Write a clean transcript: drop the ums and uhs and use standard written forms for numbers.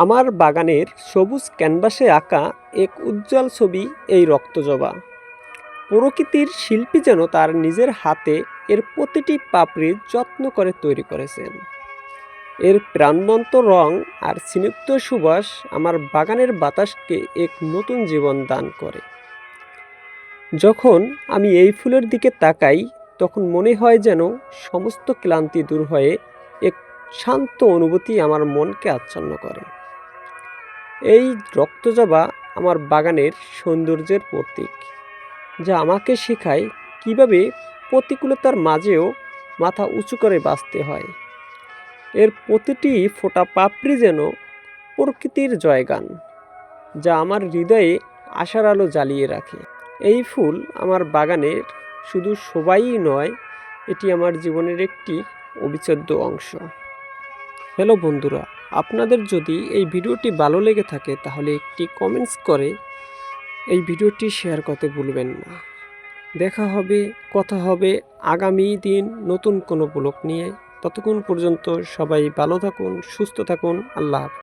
আমার বাগানের সবুজ ক্যানভাসে আঁকা এক উজ্জ্বল ছবি এই রক্তজবা। প্রকৃতির শিল্পী যেন তার নিজের হাতে এর প্রতিটি পাপড়ি যত্ন করে তৈরি করেছেন। এর প্রাণবন্ত রং আর স্নিগ্ধ সুবাস আমার বাগানের বাতাসকে এক নতুন জীবন দান করে। যখন আমি এই ফুলের দিকে তাকাই, তখন মনে হয় যেন সমস্ত ক্লান্তি দূর হয়ে এক শান্ত অনুভূতি আমার মনকে আচ্ছন্ন করে। এই রক্তজবা আমার বাগানের সৌন্দর্যের প্রতীক, যা আমাকে শেখায় কিভাবে প্রতিকূলতার মাঝেও মাথা উঁচু করে বাঁচতে হয়। এর প্রতিটি ফোঁটা পাপড়ি যেন প্রকৃতির জয়গান, যা আমার হৃদয়ে আশার আলো জ্বালিয়ে রাখে। এই ফুল আমার বাগানের শুধু শোভাই নয়, এটি আমার জীবনের একটি অবিচ্ছেদ্য অংশ। হ্যালো বন্ধুরা, আপনাদের যদি এই ভিডিওটি ভালো লেগে থাকে তাহলে একটি কমেন্টস করে এই ভিডিওটি শেয়ার করতে ভুলবেন না। কথা হবে আগামী দিন নতুন কোনো ব্লগ নিয়ে। ততক্ষণ পর্যন্ত সবাই ভালো থাকুন, সুস্থ থাকুন। আল্লাহ হাফেজ।